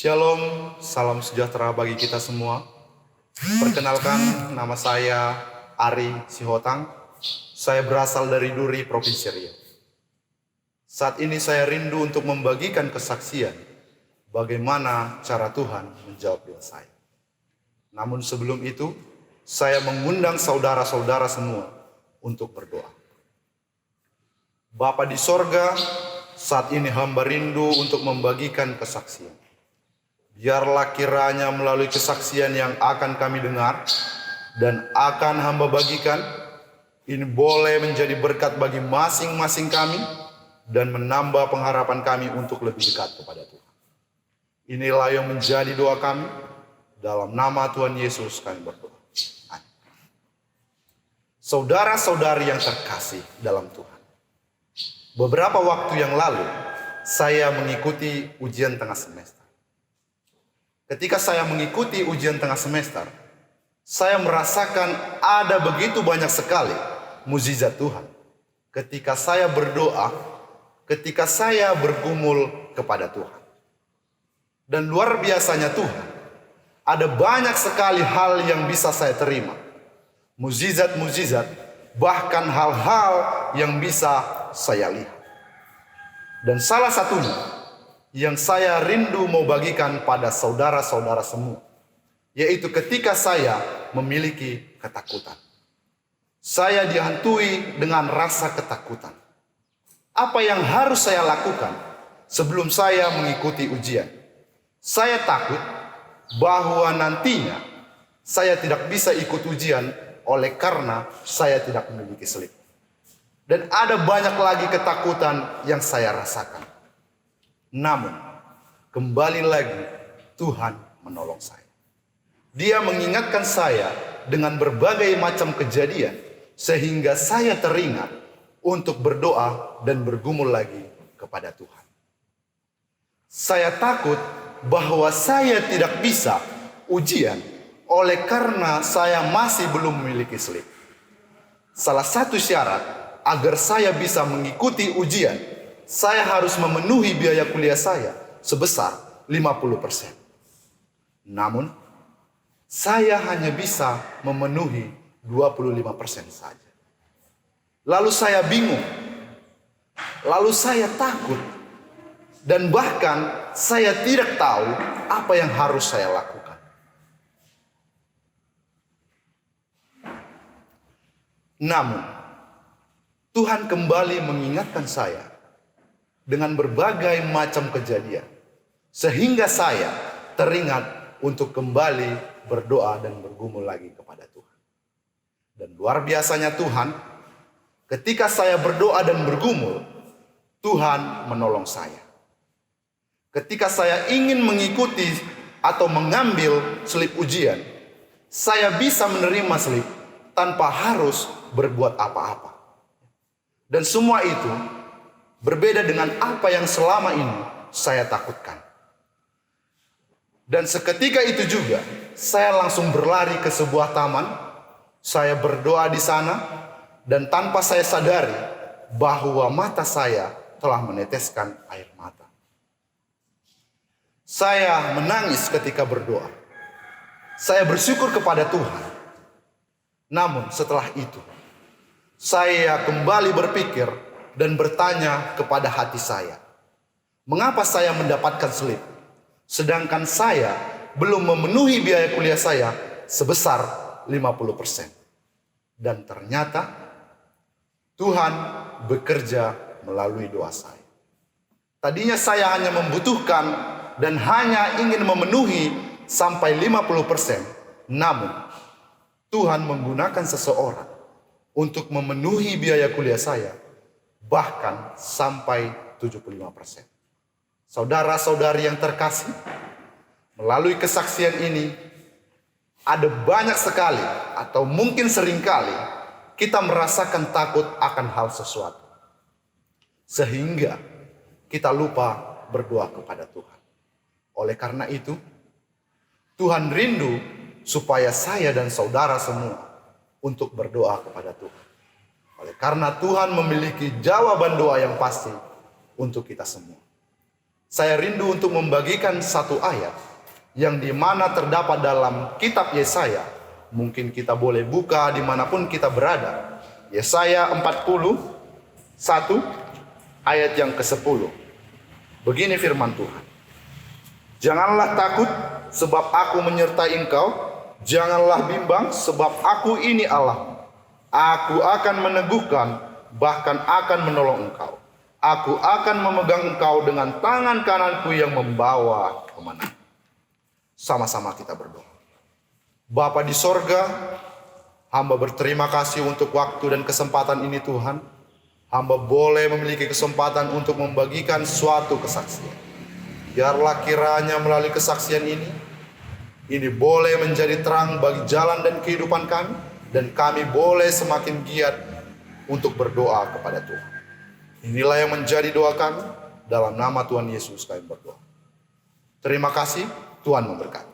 Shalom, salam sejahtera bagi kita semua. Perkenalkan, nama saya Ari Sihotang. Saya berasal dari Duri, Provinsi Riau. Saat ini saya rindu untuk membagikan kesaksian bagaimana cara Tuhan menjawab doa saya. Namun sebelum itu, saya mengundang saudara-saudara semua untuk berdoa. Bapa di sorga, saat ini hamba rindu untuk membagikan kesaksian. Biarlah kiranya melalui kesaksian yang akan kami dengar dan akan hamba bagikan, ini boleh menjadi berkat bagi masing-masing kami dan menambah pengharapan kami untuk lebih dekat kepada Tuhan. Inilah yang menjadi doa kami, dalam nama Tuhan Yesus kami berdoa. Amin. Saudara-saudari yang terkasih dalam Tuhan, beberapa waktu yang lalu saya mengikuti ujian tengah semester. Ketika saya mengikuti ujian tengah semester, saya merasakan ada begitu banyak sekali mukjizat Tuhan. Ketika saya berdoa, ketika saya bergumul kepada Tuhan. Dan luar biasanya Tuhan, ada banyak sekali hal yang bisa saya terima. Mukjizat-mukjizat, bahkan hal-hal yang bisa saya lihat. Dan salah satunya yang saya rindu mau bagikan pada saudara-saudara semua, yaitu ketika saya memiliki ketakutan. Saya dihantui dengan rasa ketakutan. Apa yang harus saya lakukan sebelum saya mengikuti ujian? Saya takut bahwa nantinya saya tidak bisa ikut ujian oleh karena saya tidak memiliki slip. Dan ada banyak lagi ketakutan yang saya rasakan. Namun, kembali lagi Tuhan menolong saya. Dia mengingatkan saya dengan berbagai macam kejadian sehingga saya teringat untuk berdoa dan bergumul lagi kepada Tuhan. Saya takut bahwa saya tidak bisa ujian oleh karena saya masih belum memiliki slip. Salah satu syarat agar saya bisa mengikuti ujian, saya harus memenuhi biaya kuliah saya sebesar 50%. Namun, saya hanya bisa memenuhi 25% saja. Lalu saya bingung. Lalu saya takut. Dan bahkan saya tidak tahu apa yang harus saya lakukan. Namun, Tuhan kembali mengingatkan saya dengan berbagai macam kejadian, sehingga saya teringat untuk kembali berdoa dan bergumul lagi kepada Tuhan. Dan luar biasanya Tuhan, ketika saya berdoa dan bergumul, Tuhan menolong saya. Ketika saya ingin mengikuti atau mengambil slip ujian, saya bisa menerima slip tanpa harus berbuat apa-apa. Dan semua itu berbeda dengan apa yang selama ini saya takutkan. Dan seketika itu juga, saya langsung berlari ke sebuah taman. Saya berdoa di sana, dan tanpa saya sadari bahwa mata saya telah meneteskan air mata. Saya menangis ketika berdoa. Saya bersyukur kepada Tuhan. Namun setelah itu, saya kembali berpikir dan bertanya kepada hati saya, mengapa saya mendapatkan slip, sedangkan saya belum memenuhi biaya kuliah saya sebesar 50%. Dan ternyata Tuhan bekerja melalui doa saya. Tadinya saya hanya membutuhkan dan hanya ingin memenuhi sampai 50%. Namun Tuhan menggunakan seseorang untuk memenuhi biaya kuliah saya bahkan sampai 75%. Saudara-saudari yang terkasih, melalui kesaksian ini ada banyak sekali atau mungkin seringkali kita merasakan takut akan hal sesuatu, sehingga kita lupa berdoa kepada Tuhan. Oleh karena itu, Tuhan rindu supaya saya dan saudara semua untuk berdoa kepada Tuhan. Oleh karena Tuhan memiliki jawaban doa yang pasti untuk kita semua. Saya rindu untuk membagikan satu ayat yang dimana terdapat dalam kitab Yesaya. Mungkin kita boleh buka dimanapun kita berada. Yesaya 41 ayat yang ke-10. Begini firman Tuhan. Janganlah takut sebab aku menyertai engkau. Janganlah bimbang sebab aku ini Allah. Aku akan meneguhkan, bahkan akan menolong engkau. Aku akan memegang engkau dengan tangan kananku yang membawa kemenangan. Sama-sama kita berdoa. Bapa di sorga, hamba berterima kasih untuk waktu dan kesempatan ini Tuhan. Hamba boleh memiliki kesempatan untuk membagikan suatu kesaksian. Biarlah kiranya melalui kesaksian ini boleh menjadi terang bagi jalan dan kehidupan kami. Dan kami boleh semakin giat untuk berdoa kepada Tuhan. Inilah yang menjadi doa kami. Dalam nama Tuhan Yesus kami berdoa. Terima kasih, Tuhan memberkati.